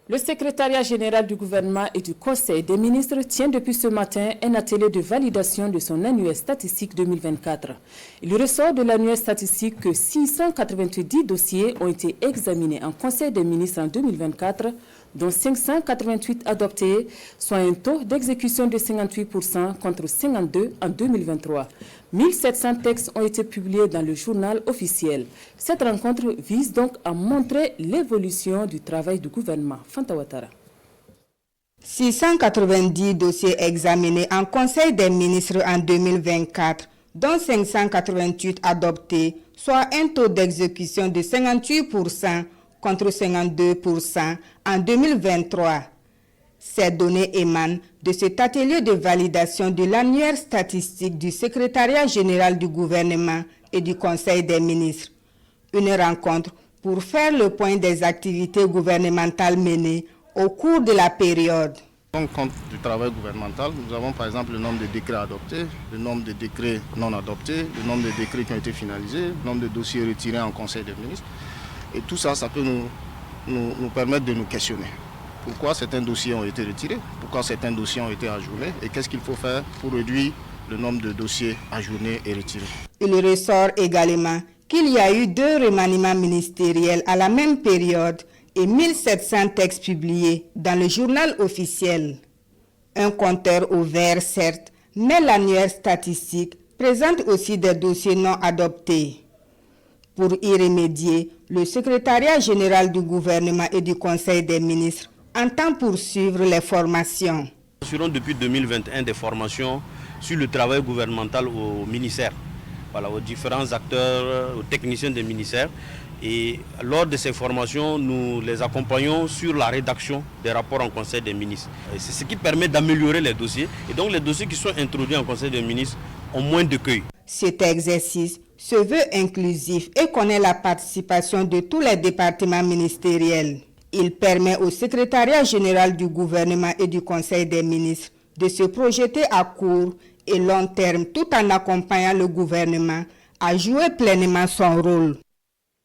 Le secrétariat général du gouvernement et du Conseil des ministres tient depuis ce matin un atelier de validation de son annuaire statistique 2024. Il ressort de l'annuaire statistique que 690 dossiers ont été examinés en Conseil des ministres en 2024, dont 588 adoptés, soit un taux d'exécution de 58% contre 52% en 2023. 1700 textes ont été publiés dans le journal officiel. Cette rencontre vise donc à montrer l'évolution du travail du gouvernement. Fanta Ouattara. 690 dossiers examinés en Conseil des ministres en 2024, dont 588 adoptés, soit un taux d'exécution de 58% contre 52% en 2023. Ces données émanent de cet atelier de validation de l'annuaire statistique du secrétariat général du gouvernement et du Conseil des ministres. Une rencontre pour faire le point des activités gouvernementales menées au cours de la période. En compte du travail gouvernemental, nous avons par exemple le nombre de décrets adoptés, le nombre de décrets non adoptés, le nombre de décrets qui ont été finalisés, le nombre de dossiers retirés en Conseil des ministres. Et tout ça, ça peut nous permettre de nous questionner. Pourquoi certains dossiers ont été retirés? Pourquoi certains dossiers ont été ajournés? Et qu'est-ce qu'il faut faire pour réduire le nombre de dossiers ajournés et retirés? Il ressort également qu'il y a eu 2 remaniements ministériels à la même période et 1700 textes publiés dans le journal officiel. Un compteur au vert, certes, mais l'annuaire statistique présente aussi des dossiers non adoptés. Pour y remédier, le secrétariat général du gouvernement et du Conseil des ministres entend poursuivre les formations. Nous assurons depuis 2021 des formations sur le travail gouvernemental au ministère, aux différents acteurs, aux techniciens des ministères. Et lors de ces formations, nous les accompagnons sur la rédaction des rapports en Conseil des ministres. C'est ce qui permet d'améliorer les dossiers. Et donc les dossiers qui sont introduits en Conseil des ministres ont moins d'écueils. Cet exercice se veut inclusif et connaît la participation de tous les départements ministériels. Il permet au secrétariat général du gouvernement et du Conseil des ministres de se projeter à court et long terme tout en accompagnant le gouvernement à jouer pleinement son rôle.